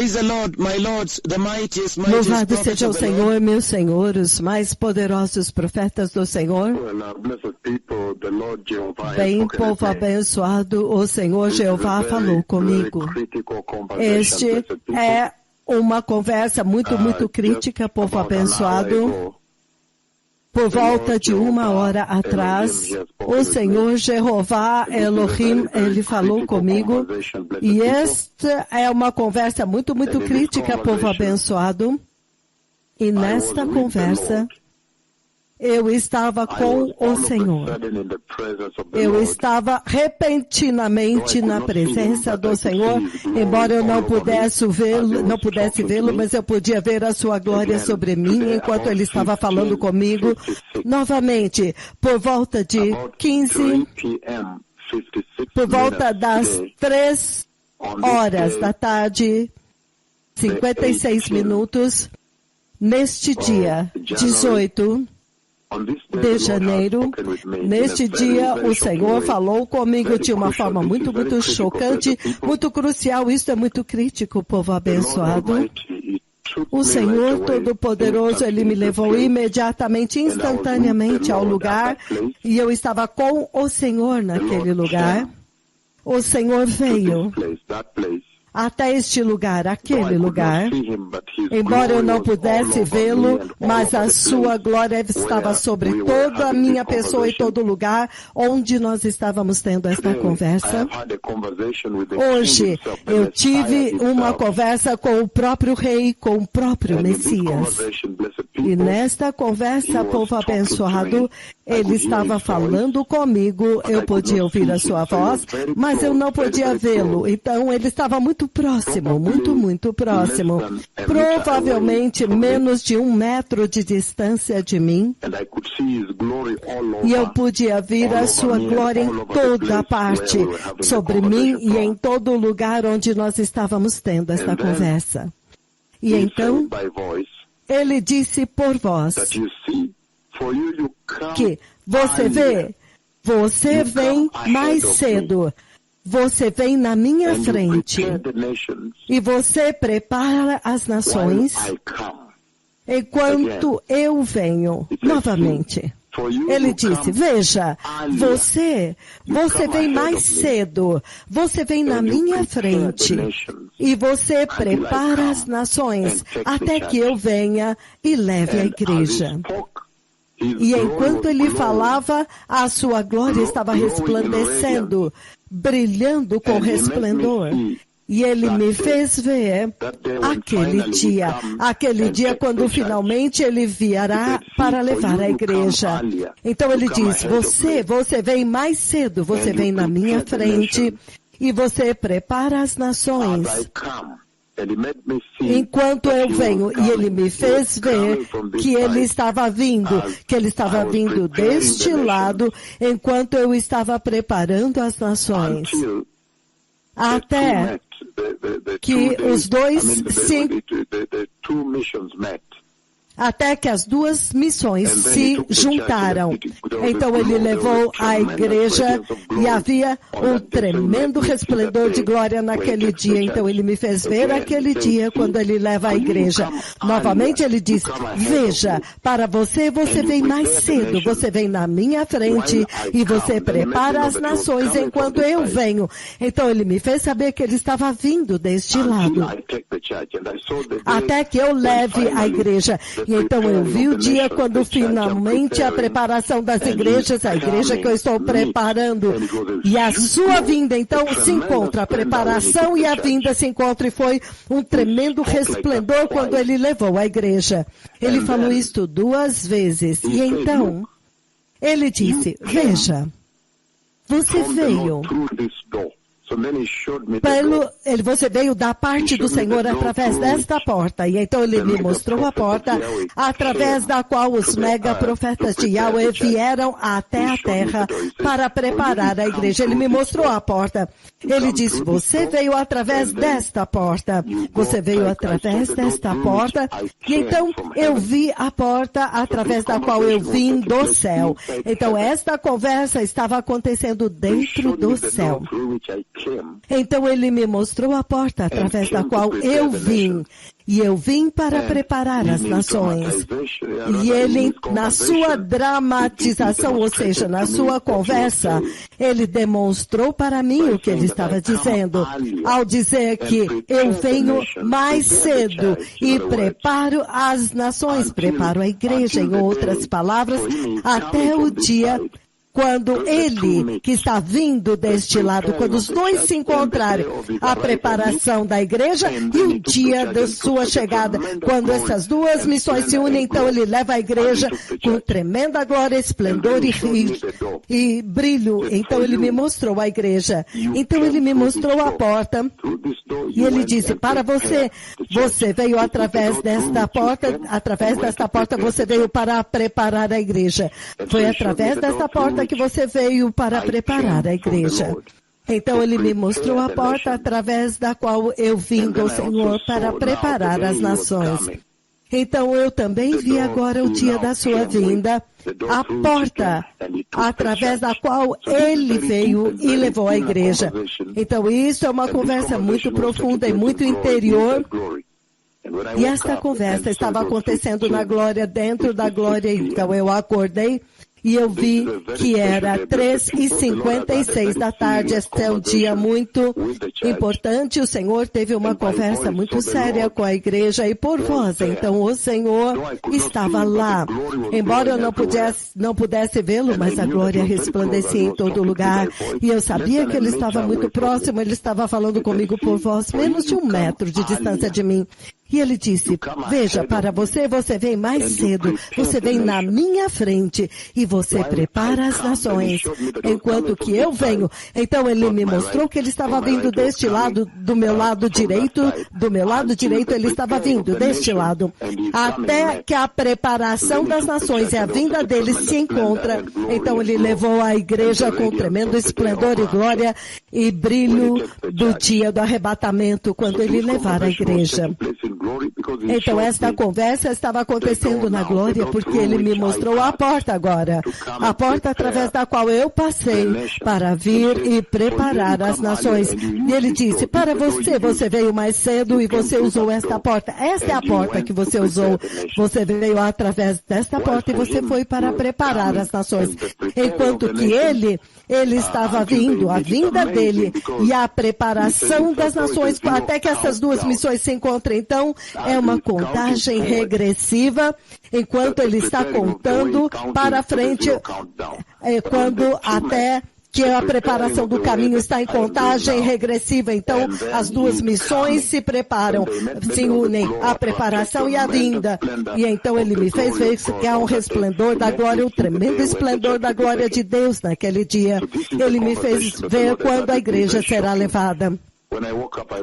Praise the Lord, my lords, the mightiest Louvado prophets seja o of the Lord. Senhor, meus senhores, mais poderosos profetas do Senhor. Bem, povo abençoado, o Senhor Jeová falou comigo. Este é uma conversa muito crítica, povo abençoado. Por volta de 1 hora atrás, o Senhor Jeová Elohim, ele falou comigo, e esta é uma conversa muito crítica, povo abençoado. E nesta conversa, eu estava com o Senhor. Eu estava repentinamente na presença do Senhor, embora eu não pudesse vê-lo, mas eu podia ver a sua glória sobre mim enquanto ele estava falando comigo. Novamente, por volta de 15, por volta das 3 horas da tarde, 56 minutos, neste dia 18 de janeiro, neste dia o Senhor falou comigo de uma forma muito chocante, muito crucial. Isso é muito crítico, povo abençoado. O Senhor Todo-Poderoso, ele me levou imediatamente, instantaneamente ao lugar, e eu estava com o Senhor naquele lugar. O Senhor veio até este lugar, aquele lugar, embora eu não pudesse vê-lo, mas a sua glória estava sobre toda a minha pessoa e todo lugar onde nós estávamos tendo esta conversa. Hoje eu tive uma conversa com o próprio Rei, com o próprio Messias. E nesta conversa, povo abençoado, ele estava falando comigo, eu podia ouvir a sua voz, mas eu não podia vê-lo. Então ele estava muito próximo, muito próximo. Provavelmente menos de 1 metro de distância de mim. E eu podia ver a sua glória em toda parte, sobre mim e em todo lugar onde nós estávamos tendo esta conversa. E então, ele disse por voz que você vem mais cedo. Você vem na minha frente e você prepara as nações enquanto eu venho novamente. Ele disse, veja, você vem mais cedo, você vem na minha frente e você prepara as nações até que eu venha e leve a igreja. E enquanto ele falava, a sua glória estava resplandecendo, brilhando com resplendor. E ele me fez ver aquele dia quando finalmente ele virá para levar a igreja. Então ele diz, você vem mais cedo, você vem na minha frente e você prepara as nações. Enquanto eu venho, e ele me fez ver que ele estava vindo deste lado, enquanto eu estava preparando as nações. Até que as duas missões se juntaram. Então ele levou a igreja e havia um tremendo resplendor de glória naquele dia. Então ele me fez ver aquele dia quando ele leva a igreja. Novamente ele diz, veja, para você vem mais cedo, você vem na minha frente e você prepara as nações enquanto eu venho. Então ele me fez saber que ele estava vindo deste lado. Até que eu leve a igreja. E então eu vi o dia quando finalmente a preparação das igrejas, a igreja que eu estou preparando, e a sua vinda então se encontra, a preparação e a vinda se encontram, e foi um tremendo resplendor quando ele levou a igreja. Ele falou isto 2 vezes, e então ele disse, veja, você veio você veio da parte do Senhor através desta porta. E então ele me mostrou a porta através da qual os mega profetas de Yahweh vieram até a terra para preparar a igreja. Ele me mostrou a porta. Ele disse, você veio através desta porta. Você veio através desta porta. E então eu vi a porta através da qual eu vim do céu. Então esta conversa estava acontecendo dentro do céu. Então ele me mostrou a porta através da qual eu vim. E eu vim para preparar as nações. E ele, na sua dramatização, ou seja, na sua conversa, ele demonstrou para mim o que ele estava dizendo. Ao dizer que eu venho mais cedo e preparo as nações, preparo a igreja, em outras palavras, até o dia quando ele, que está vindo deste lado, quando os dois se encontrarem, a preparação da igreja e o dia da sua chegada. Quando essas duas missões se unem, então ele leva a igreja com tremenda glória, esplendor e brilho. Então ele me mostrou a igreja. Então ele me mostrou a porta e ele disse, para você, você veio através desta porta você veio para preparar a igreja. Foi através desta porta que você veio para preparar a igreja. Então ele me mostrou a porta através da qual eu vim do Senhor para preparar as nações. Então eu também vi agora o dia da sua vinda, a porta através da qual ele veio e levou a igreja. Então isso é uma conversa muito profunda e muito interior. E esta conversa estava acontecendo na glória, dentro da glória. Então eu acordei e eu vi que era 3h56 da tarde. Este é um dia muito importante. O Senhor teve uma conversa muito séria com a igreja e por voz. Então o Senhor estava lá. Embora eu não pudesse vê-lo, mas a glória resplandecia em todo lugar. E eu sabia que ele estava muito próximo. Ele estava falando comigo por voz, menos de 1 metro de distância de mim. E ele disse, veja, para você, você vem mais cedo, você vem na minha frente e você prepara as nações, enquanto que eu venho. Então ele me mostrou que ele estava vindo deste lado, do meu lado direito ele estava vindo deste lado, até que a preparação das nações e a vinda dele se encontra. Então ele levou a igreja com tremendo esplendor e glória e brilho do dia do arrebatamento, quando ele levar a igreja. Então esta conversa estava acontecendo na glória porque ele me mostrou a porta agora. A porta através da qual eu passei para vir e preparar as nações. E ele disse, para você, você veio mais cedo e você usou esta porta. Esta é a porta que você usou. Você veio através desta porta e você foi para preparar as nações. Enquanto que ele estava vindo, a vinda dele e a preparação das nações, até que essas duas missões se encontrem. Então, é uma contagem regressiva, enquanto ele está contando para frente, quando até que a preparação do caminho está em contagem regressiva. Então, as duas missões se preparam, se unem, a preparação e a vinda. E então ele me fez ver que há um resplendor da glória, um tremendo esplendor da glória de Deus naquele dia. Ele me fez ver quando a igreja será levada.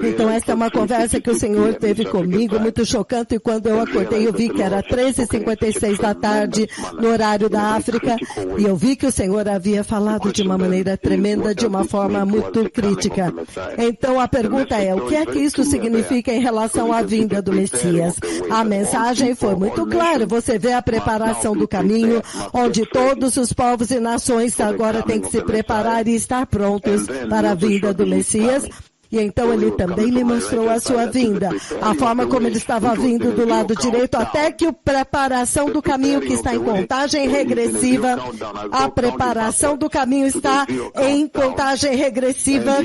Então esta é uma conversa que o Senhor teve comigo, muito chocante, e quando eu acordei eu vi que era 3h56 da tarde no horário da África, e eu vi que o Senhor havia falado de uma maneira tremenda, de uma forma muito crítica. Então a pergunta é, o que é que isso significa em relação à vinda do Messias? A mensagem foi muito clara, você vê a preparação do caminho, onde todos os povos e nações agora têm que se preparar e estar prontos para a vinda do Messias. E então ele também me mostrou a sua vinda, a forma como ele estava vindo do lado direito, até que a preparação do caminho que está em contagem regressiva, a preparação do caminho está em contagem regressiva,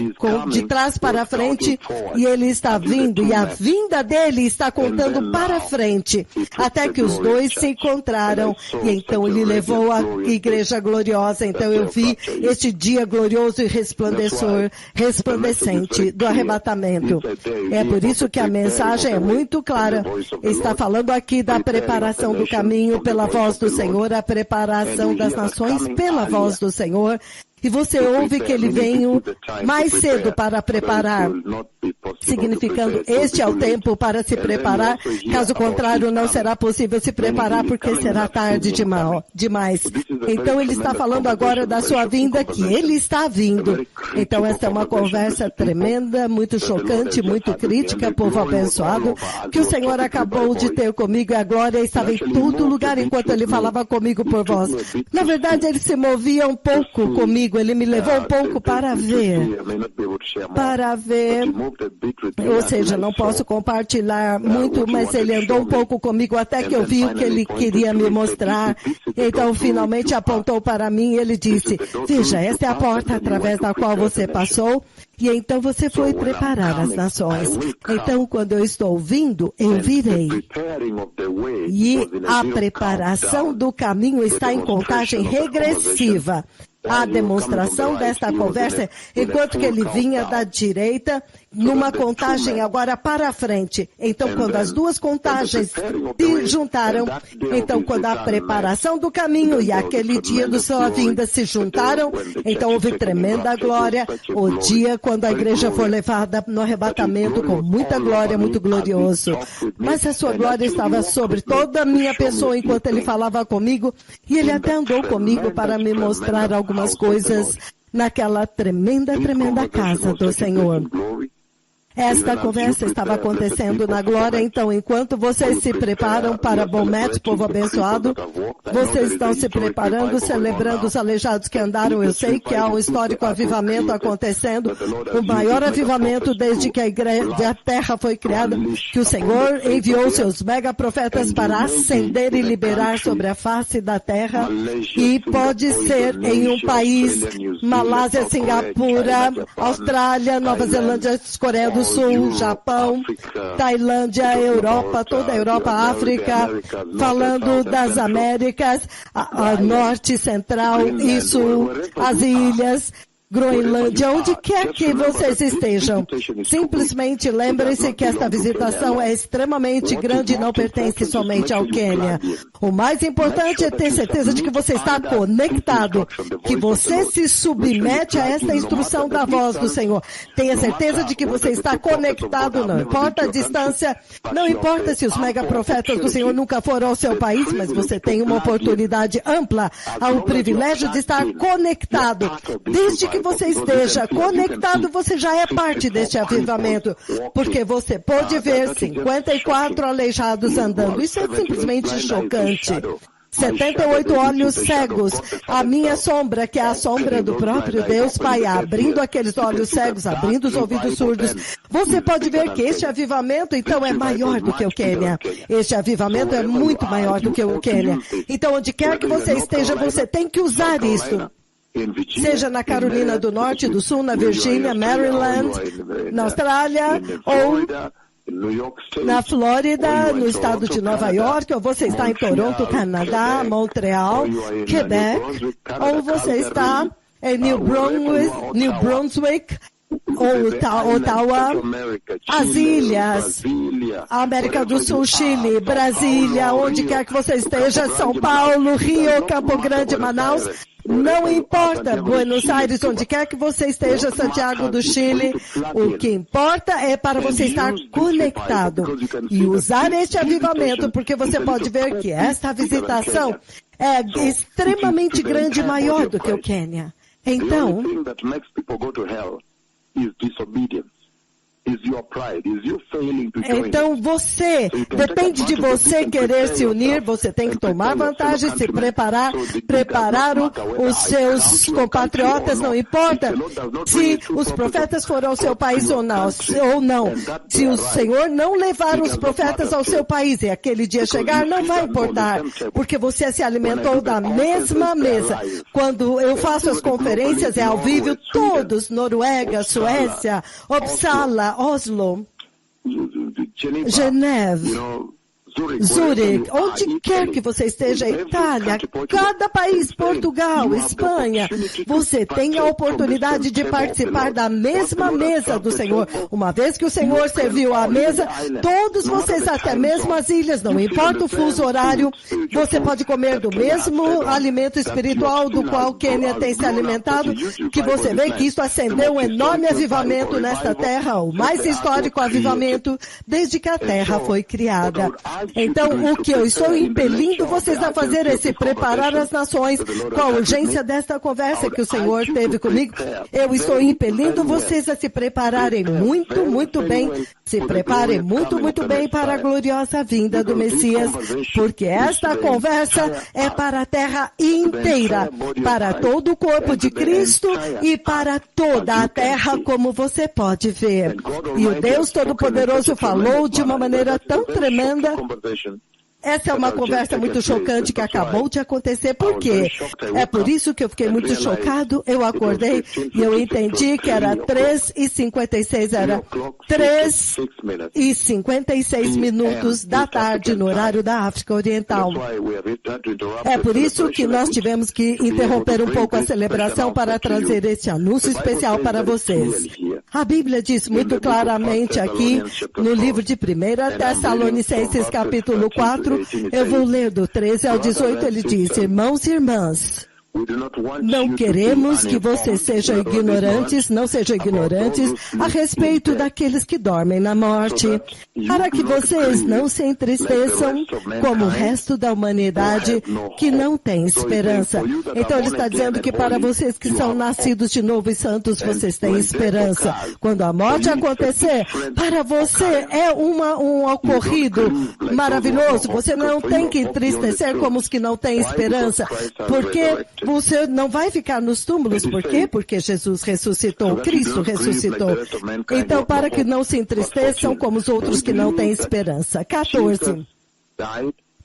de trás para frente, e ele está vindo, e a vinda dele está contando para frente, até que os dois se encontraram, e então ele levou a igreja gloriosa. Então eu vi este dia glorioso e resplandecente do arrebatamento. É por isso que a mensagem é muito clara. Está falando aqui da preparação do caminho pela voz do Senhor, a preparação das nações pela voz do Senhor. E você ouve que ele veio mais cedo para preparar, significando este é o tempo para se preparar, caso contrário não será possível se preparar porque será tarde demais. Então ele está falando agora da sua vinda, que ele está vindo. Então esta é uma conversa tremenda, muito chocante, muito crítica, povo abençoado, que o Senhor acabou de ter comigo, e a glória estava em todo lugar enquanto ele falava comigo por voz. Na verdade ele se movia um pouco comigo, comigo, ele me levou um pouco para ver, ou seja, não posso compartilhar muito, mas ele andou um pouco comigo até que eu vi o que ele queria me mostrar. Então, finalmente apontou para mim e ele disse, veja, esta é a porta através da qual você passou, e então você foi preparar as nações. Então, quando eu estou vindo, eu virei. E a preparação do caminho está em contagem regressiva. A demonstração desta conversa, enquanto que ele vinha da direita, numa contagem agora para frente. Então, quando as duas contagens se juntaram, então quando a preparação do caminho e aquele dia da sua vinda se juntaram, então houve tremenda glória. O dia quando a igreja for levada no arrebatamento com muita glória, muito glorioso. Mas a sua glória estava sobre toda a minha pessoa enquanto ele falava comigo, e ele até andou comigo para me mostrar algumas coisas naquela tremenda casa do Senhor. Esta conversa estava acontecendo na glória, então, enquanto vocês se preparam para Bomet, povo abençoado, vocês estão se preparando, celebrando os aleijados que andaram. Eu sei que há um histórico avivamento acontecendo, o maior avivamento desde que a terra foi criada, que o Senhor enviou seus mega profetas para ascender e liberar sobre a face da terra, e pode ser em um país, Malásia, Singapura, Austrália, Nova Zelândia, Coreia do Sul, Japão, Tailândia, Europa, toda a Europa, África, falando das Américas, a Norte, Central e Sul, as ilhas, Groenlândia, onde quer que vocês estejam. Simplesmente lembrem-se que esta visitação é extremamente grande e não pertence somente ao Quênia. O mais importante é ter certeza de que você está conectado, que você se submete a esta instrução da voz do Senhor. Tenha certeza de que você está conectado, não importa a distância, não importa se os megaprofetas do Senhor nunca foram ao seu país, mas você tem uma oportunidade ampla, há o privilégio de estar conectado. Desde que você esteja conectado, você já é parte deste avivamento, porque você pode ver 54 aleijados andando. Isso é simplesmente chocante. 78 olhos cegos, a minha sombra, que é a sombra do próprio Deus Pai, abrindo aqueles olhos cegos, abrindo os ouvidos surdos. Você pode ver que este avivamento, então, é maior do que o Quênia. Este avivamento é muito maior do que o Quênia. Então, onde quer que você esteja, você tem que usar isso. Seja na Carolina do Norte, do Sul, na Virgínia, Maryland, na Austrália, ou na Flórida, no estado de Nova York, ou você está em Toronto, Canadá, Montreal, Quebec, ou você está em New Brunswick, ou Ottawa, as ilhas, a América do Sul, Chile, Brasília, onde quer que você esteja, São Paulo, Rio, Campo Grande, Manaus, não importa, Buenos Aires, onde quer que você esteja, Santiago do Chile, o que importa é para você estar conectado e usar este avivamento, porque você pode ver que esta visitação é extremamente grande e maior do que o Quênia. Então, depende de você querer se unir, você tem que tomar vantagem, se preparar os seus compatriotas, não importa se os profetas foram ao seu país ou não. Se o Senhor não levar os profetas ao seu país e aquele dia chegar, não vai importar, porque você se alimentou da mesma mesa. Quando eu faço as conferências, é ao vivo, todos, Noruega, Suécia, Uppsala, Oslo, Geneve, Zurich, onde quer que você esteja, Itália, cada país, Portugal, Espanha, você tem a oportunidade de participar da mesma mesa do Senhor. Uma vez que o Senhor serviu a mesa, todos vocês, até mesmo as ilhas, não importa o fuso horário, você pode comer do mesmo alimento espiritual do qual Quênia tem se alimentado, que você vê que isso acendeu um enorme avivamento nesta terra, o mais histórico avivamento desde que a terra foi criada. Então, o que eu estou impelindo vocês a fazer é se preparar as nações com a urgência desta conversa que o Senhor teve comigo. Eu estou impelindo vocês a se prepararem muito, muito bem. Se preparem muito, muito bem para a gloriosa vinda do Messias, porque esta conversa é para a terra inteira, para todo o corpo de Cristo e para toda a terra, como você pode ver. E o Deus Todo-Poderoso falou de uma maneira tão tremenda. Essa é uma conversa muito chocante que acabou de acontecer. Por quê? É por isso que eu fiquei muito chocado. Eu acordei e eu entendi que era 3h56, era 3h56 da tarde no horário da África Oriental. É por isso que nós tivemos que interromper um pouco a celebração para trazer este anúncio especial para vocês. A Bíblia diz muito claramente aqui no livro de 1 Tessalonicenses capítulo 4, eu vou ler do 13 ao 18, ele diz: irmãos e irmãs, não queremos que vocês sejam ignorantes, não sejam ignorantes a respeito daqueles que dormem na morte, para que vocês não se entristeçam como o resto da humanidade que não tem esperança. Então ele está dizendo que para vocês que são nascidos de novo e santos, vocês têm esperança. Quando a morte acontecer, para você é um ocorrido maravilhoso. Você não tem que entristecer como os que não têm esperança, porque você não vai ficar nos túmulos. Por quê? Porque Jesus ressuscitou, Cristo ressuscitou. Então, para que não se entristeçam como os outros que não têm esperança. 14.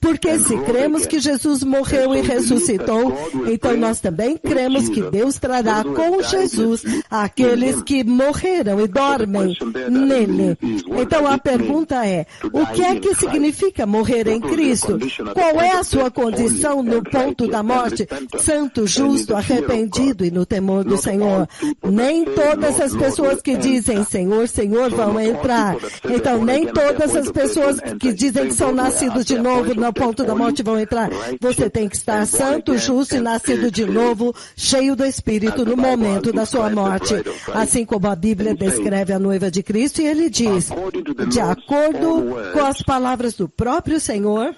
Porque se cremos que Jesus morreu e ressuscitou, então nós também cremos que Deus trará com Jesus aqueles que morreram e dormem nele. Então a pergunta é, o que é que significa morrer em Cristo? Qual é a sua condição no ponto da morte? Santo, justo, arrependido e no temor do Senhor. Nem todas as pessoas que dizem Senhor, Senhor vão entrar. Então nem todas as pessoas que dizem que são nascidos de novo no ponto da morte vão entrar. Você tem que estar santo, justo e nascido de novo, cheio do Espírito no momento da sua morte. Assim como a Bíblia descreve a noiva de Cristo, e ele diz, de acordo com as palavras do próprio Senhor,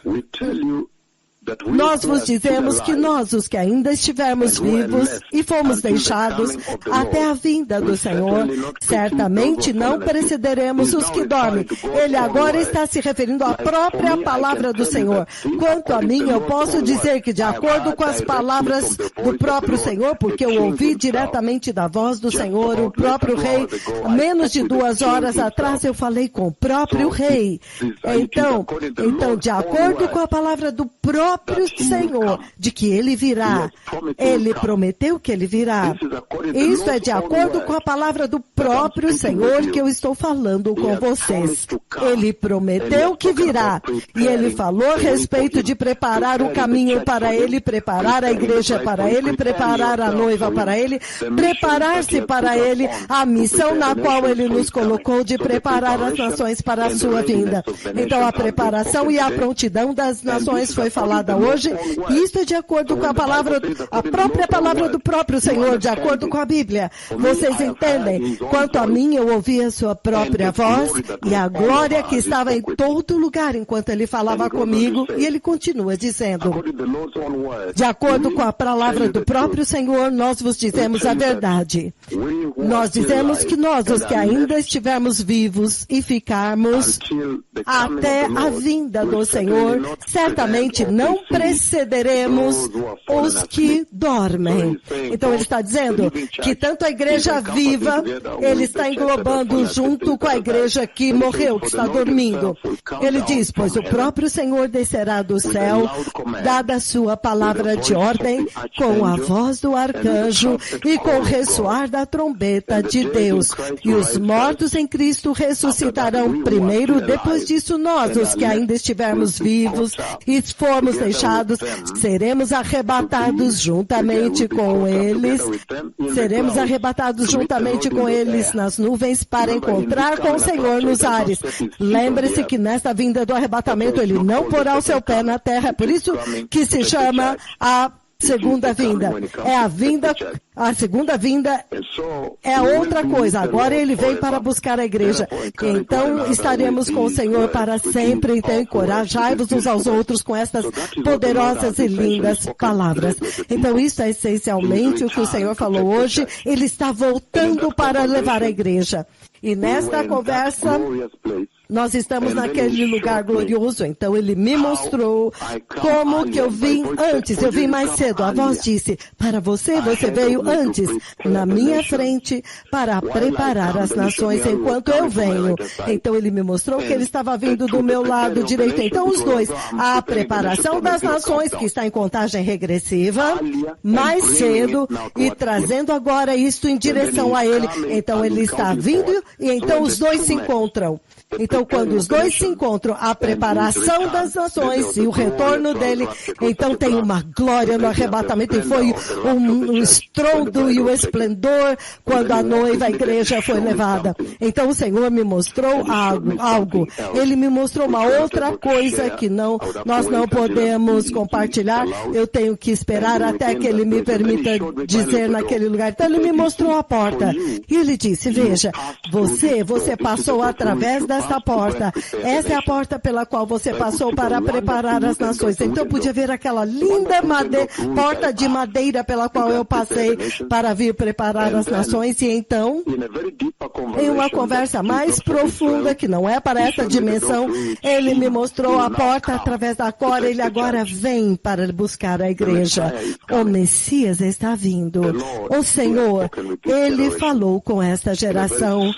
nós vos dizemos que nós, os que ainda estivermos vivos e fomos deixados até a vinda do Senhor, certamente não precederemos os que dormem. Ele agora está se referindo à própria palavra do Senhor. Quanto a mim, eu posso dizer que de acordo com as palavras do próprio Senhor, porque eu ouvi diretamente da voz do Senhor, o próprio rei, menos de 2 horas atrás eu falei com o próprio rei. Então, de acordo com a palavra do próprio Senhor, de que Ele virá. Ele prometeu que Ele virá. Isso é de acordo com a palavra do próprio Senhor que eu estou falando com vocês. Ele prometeu que virá. E Ele falou a respeito de preparar o caminho para Ele, preparar a igreja para Ele, preparar a noiva para Ele, preparar-se para Ele, a missão na qual Ele nos colocou de preparar as nações para a sua vinda. Então a preparação e a prontidão das nações foi falada hoje, e isso é de acordo com a palavra, a própria palavra do próprio Senhor, de acordo com a Bíblia. Vocês entendem? Quanto a mim, eu ouvi a sua própria voz e a glória que estava em todo lugar enquanto ele falava comigo, e ele continua dizendo, de acordo com a palavra do próprio Senhor, nós vos dizemos a verdade. Nós dizemos que nós, os que ainda estivermos vivos e ficarmos até a vinda do Senhor, certamente não precederemos os que dormem. Então ele está dizendo que tanto a igreja viva, ele está englobando junto com a igreja que morreu, que está dormindo. Ele diz, pois o próprio Senhor descerá do céu, dada a sua palavra de ordem, com a voz do arcanjo e com o ressoar da trombeta de Deus. E os mortos em Cristo ressuscitarão primeiro, depois disso nós, os que ainda estivermos vivos e formos deixados, seremos arrebatados juntamente com eles, nas nuvens para encontrar com o Senhor nos ares. Lembre-se que nesta vinda do arrebatamento ele não porá o seu pé na terra, é por isso que se chama a segunda vinda. A segunda vinda é outra coisa. Agora ele vem para buscar a igreja. Então estaremos com o Senhor para sempre. Então encorajai-vos uns aos outros com estas poderosas e lindas palavras. Então isso é essencialmente o que o Senhor falou hoje. Ele está voltando para levar a igreja. E nesta conversa, nós estamos naquele lugar glorioso. Então ele me mostrou como que eu vim antes. Eu vim mais cedo. A voz disse, para você, você veio antes, na minha frente, para preparar as nações enquanto eu venho. Então ele me mostrou que ele estava vindo do meu lado direito. Então os dois, a preparação das nações, que está em contagem regressiva, mais cedo, e trazendo agora isto em direção a ele. Então ele está vindo e então os dois se encontram. Então, quando os dois se encontram, a preparação das nações e o retorno dele, então tem uma glória no arrebatamento, e foi um estrondo e o esplendor quando a noiva, a igreja, foi levada. Então, o Senhor me mostrou algo. Ele me mostrou uma outra coisa que nós não podemos compartilhar. Eu tenho que esperar até que ele me permita dizer naquele lugar. Então, ele me mostrou a porta. E ele disse, veja, você passou através desta porta. Essa é a porta pela qual você passou para preparar as nações. Então eu podia ver aquela linda porta de madeira pela qual eu passei para vir preparar as nações. E então, em uma conversa mais profunda, que não é para essa dimensão, ele me mostrou a porta através da qual ele agora vem para buscar a igreja. O Messias está vindo. O Senhor, ele falou com esta geração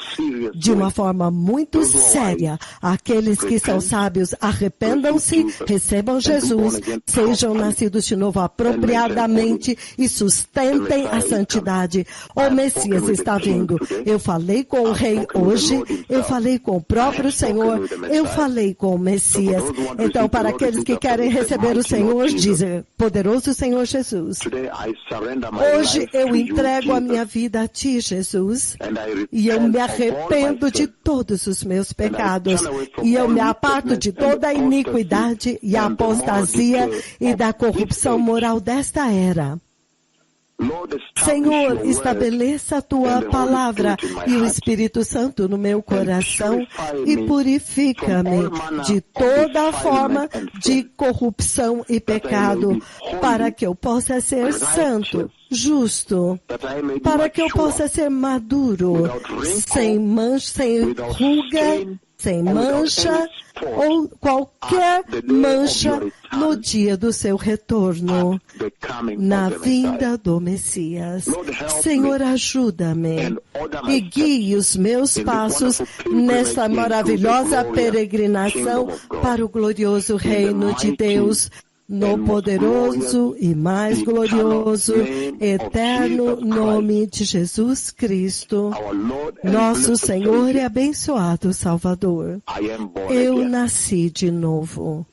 de uma forma muito séria. Aqueles que são sábios, arrependam-se, recebam Jesus, sejam nascidos de novo apropriadamente e sustentem a santidade. O Messias está vindo. Eu falei com o Rei hoje, eu falei com o próprio Senhor, eu falei com o Messias. Então, para aqueles que querem receber o Senhor, dizem, poderoso Senhor Jesus, hoje eu entrego a minha vida a Ti, Jesus, e eu me arrependo de todos os meus pecados, e eu me aparto de toda a iniquidade e a apostasia e da corrupção moral desta era. Senhor, estabeleça a Tua palavra e o Espírito Santo no meu coração e purifica-me de toda forma de corrupção e pecado, para que eu possa ser santo, justo, para que eu possa ser maduro, sem mancha, sem ruga, sem mancha ou qualquer mancha no dia do seu retorno, na vinda do Messias. Senhor, ajuda-me e guie os meus passos nesta maravilhosa peregrinação para o glorioso reino de Deus, no poderoso e mais glorioso, eterno nome de Jesus Cristo, nosso Senhor e abençoado Salvador. Eu nasci de novo.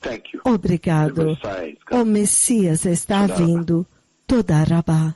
Obrigado. O Messias está vindo. Toda Rabá.